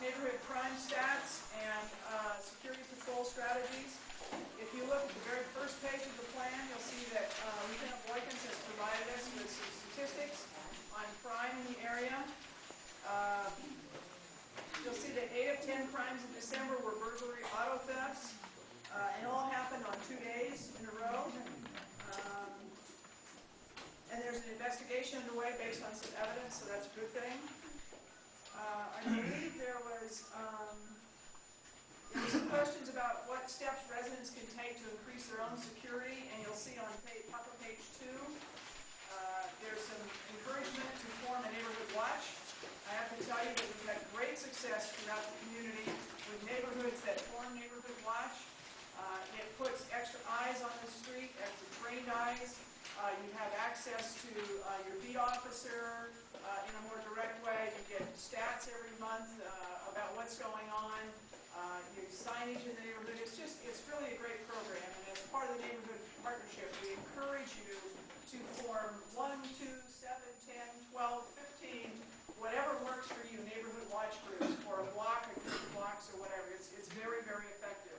neighborhood crime stats and security patrol strategies. If you look at the very first page of the plan, you'll see that Lieutenant Boykins has provided us with some statistics on crime in the area. You'll see that 8 of 10 crimes in December were burglary auto thefts, and all happened on 2 days in a row. And there's an investigation underway based on some evidence, so that's a good thing. I believe there was some questions about what steps residents can take to increase their own security, and you'll see on top of page 2, there's some encouragement to form a neighborhood watch. I have to tell you that we've had great success throughout the community with neighborhoods that form neighborhood watch. It puts extra eyes on the street, extra trained eyes. You have access to your beat officer in a more direct way. You get stats every month about what's going on. You signage in the neighborhood. It's really a great program. And as part of the neighborhood partnership, we encourage you to form 1, 2, 7, 10, 12, 15, whatever works for you, neighborhood watch groups or a block, a group of blocks or whatever. It's very, very effective.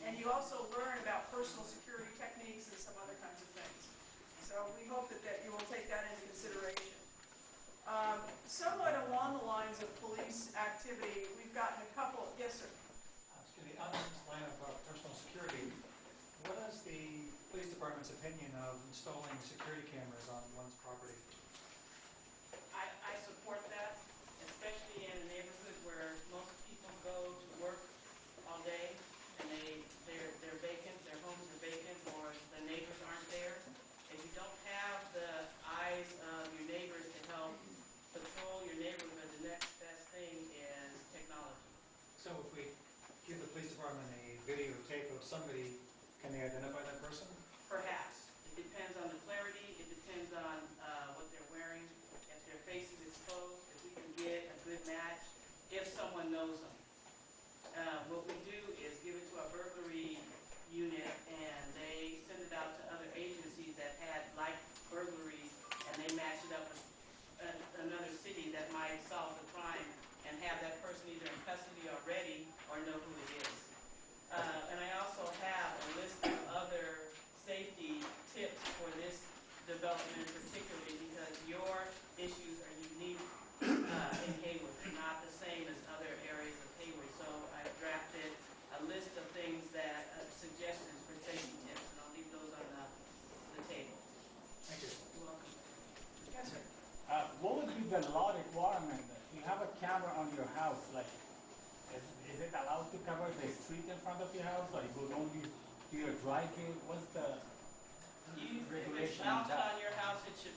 And you also learn about personal security techniques and some other kinds of things. So we hope that you will take that into consideration. Somewhat along the lines of police activity, we've gotten a couple. Yes, sir. Excuse me. On this line of personal security, what is the police department's opinion of installing security cameras on one's property? I support that, especially in a neighborhood where most people go to work all day and they're vacant, their homes are vacant, or the neighbors aren't there. If you don't have the eyes of your neighbors to help patrol your neighborhood, the next best thing is technology. So if we give the police department a videotape of somebody, can they identify that person? Perhaps. It depends on the clarity. It depends on what they're wearing. If their face is exposed, if we can get a good match, if someone knows them. What we do is give it to our burglary unit, and they send it out to other agencies that had like burglaries, and they match it up with another city that might solve the crime and have that person either in custody already or know who it is. And I also have a list of other safety tips for this development, particularly because your issues are unique in Hayward. They're not the same as other areas of Hayward. So I drafted a list of things that suggestions for safety tips, and I'll leave those on the table. Thank you. You're welcome. Yes, sir. What would be the law requirement? You have a camera on your house, like, is it allowed to cover the street in front of your house, or it goes only to your driveway? What's the regulation on If it's mounted that? on your house, it should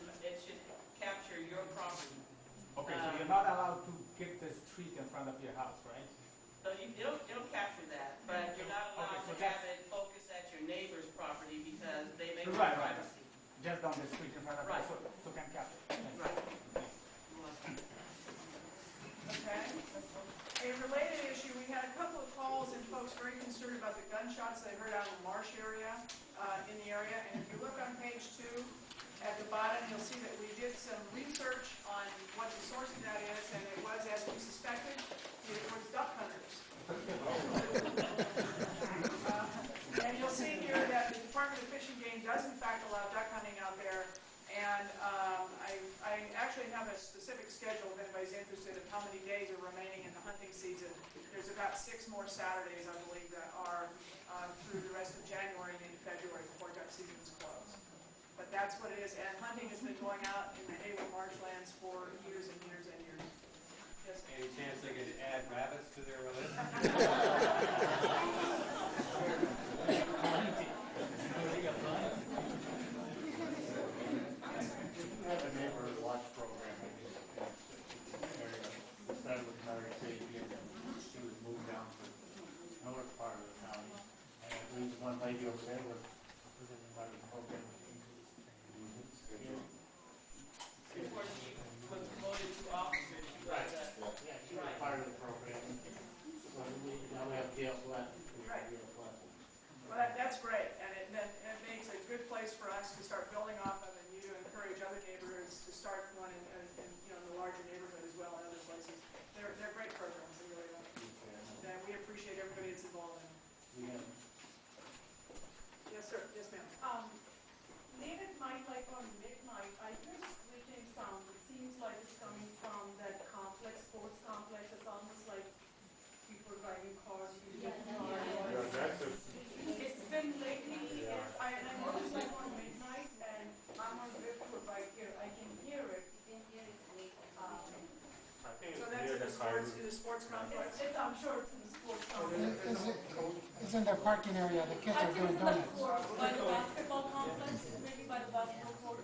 capture your property. Okay, so you're not allowed to get the street in front of your house, right? So it'll capture that, but you're not allowed Okay, so to have it focus at your neighbor's property because they may Right, want right. privacy. Just on the street in front of Right. your house, so can capture. Right. Okay. A related issue, we had a couple of calls and folks very concerned about the gunshots they heard out in the marsh area, in the area. And if you look on page 2, at the bottom, you'll see that we did some research on what the source of that is, and it was, as we suspected, it was duck hunters. And you'll see here that the Department of Fish and Game does in fact allow duck hunting out there. And I actually have a specific schedule if anybody's interested of how many days are remaining in the hunting season. There's about 6 more Saturdays, I believe, that are through the rest of January and into February before duck season is closed. But that's what it is. And hunting has been going out in the Hayward marshlands for years and years and years. Yes? Any chance they could add rabbits to their list? We have a neighborhood watch program in this area. We started with Mary City, and she was moved down to another part of the county. And I believe one lady over there was part of the program. Before she was promoted to officer, she was Yeah, she was part of the program. So now we have Gail left. Yes, sir, yes, ma'am. Late at night, like on midnight, I hear screeching sound. It seems like it's coming from that complex, sports complex. It's almost like people driving cars, using cars. It's been lately, I noticed like on midnight, and I'm on Driftwood right here. I can hear it. So that's in the sports complex? I'm sure it's in the sports complex. It's in the parking area, the kids I are think doing it's like donuts. by the basketball complex, maybe by the basketball court.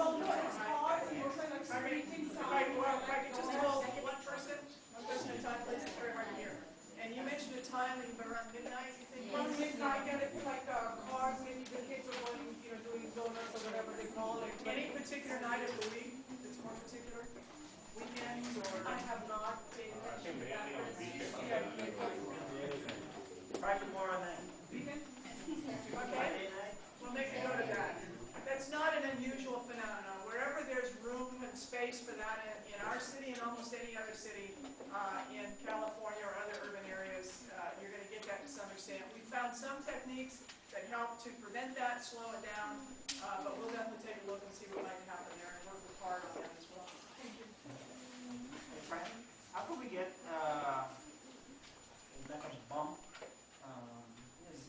Well, no, it's cars, it looks like screeching If sound. I could just hold one person at a time, please, it's very hard to hear. And you mentioned a time when around midnight, you think? From midnight, and it's like cars, maybe the kids are going, doing donuts or whatever they call it. Any particular night of the week that's more particular? Weekends or? I have not paid attention to that. Probably more on that. Weekend? Okay, we'll make a note of that. That's not an unusual phenomenon. Wherever there's room and space for that in our city and almost any other city in California or other urban areas, you're going to get that to some extent. We found some techniques that help to prevent that, slow it down, but we'll definitely take a look and see what might happen there and work with hard on that as well. Hey, Fran, how could we get like a bump?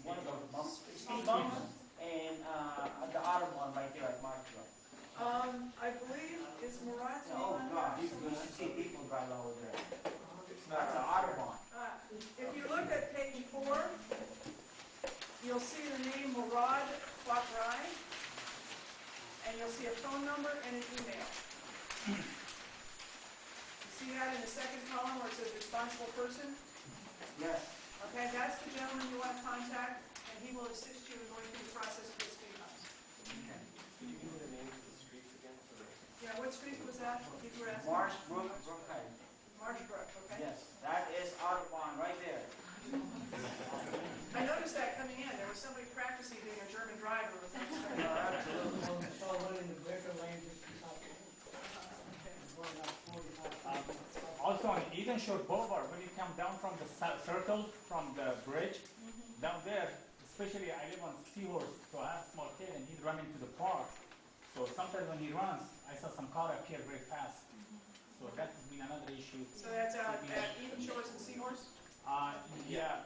One of those bumps, speed bumps, and the other one right there at Marshall. I believe is Murat's name Oh on God, there? you see people drive over there. It's That's the Audubon. If you look at page 4, you'll see the name Murad Fakrai, and you'll see a phone number and an email. You see that in the second column where it says responsible person? Yes. Okay, that's the gentleman you want to contact, and he will assist you in going through the process of the speed bumps. Can you give me the names of the streets again? Yeah, what street was that? You were asking? Marshbrook, Brookhead. Marshbrook, okay? Yes, that is Audubon right there. I noticed that coming in. There was somebody practicing being a German driver. Also on Eden Shores Boulevard, when you come down from the circle, from the bridge, down there, especially I live on Seahorse, so I have a small kid and he's running to the park. So sometimes when he runs, I saw some car appear very fast. So that has been another issue. So that's at Eden Shores and Seahorse? Yeah,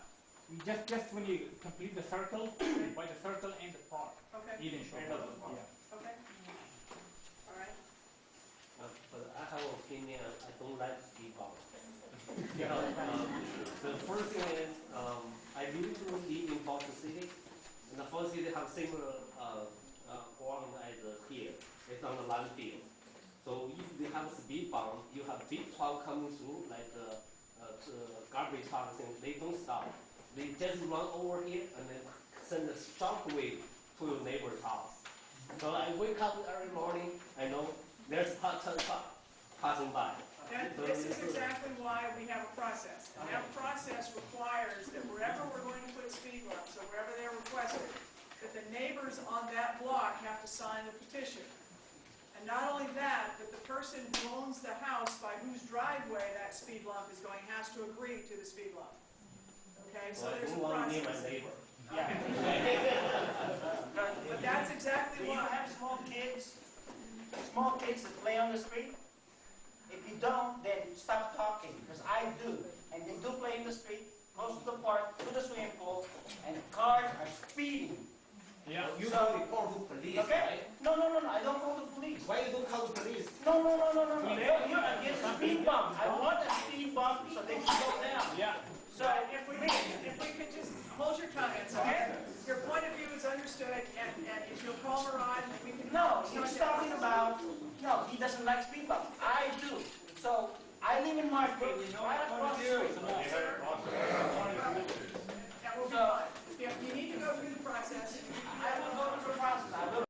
just when you complete the circle, by the circle and the park, Okay, Eden Shores. Yeah. okay. All right. But I have an opinion, I don't like speed bumps. You know, the first thing is, I really do live in Boston City, and the Boston City have similar problem as here. It's on the landfill. So if they have a speed bump, you have big truck coming through, like garbage trucks, and they don't stop. They just run over here and then send a shockwave to your neighbor's house. So I wake up every morning, I know there's a ton truck passing by. And this is exactly why we have a process. And that process requires that wherever we're going to put speed bumps, or wherever they're requested, that the neighbors on that block have to sign the petition. And not only that, but the person who owns the house by whose driveway that speed bump is going has to agree to the speed bump. Okay, so Well, I there's a don't want to near my process. neighbor. Yeah. But that's exactly Do you why. have small kids that play on the street? If you don't, then stop talking, because I do. And they do play in the street, close to the park, to the swimming pool, and cars are speeding. Yeah. You have report to police, Okay? right? No, I don't call the police. Why you don't call the police? No. You're against the speed bump. I want a speed bump so they can go down. Yeah. So if we could just hold your comments, okay? Your point of view is understood, and if you'll call Murad, we can. No, he's talking about, no, he doesn't like speed bumps. I do. So I live in Marshbrook, right across the street. That will be fine. If you need to go through the process, I will go through the process. I will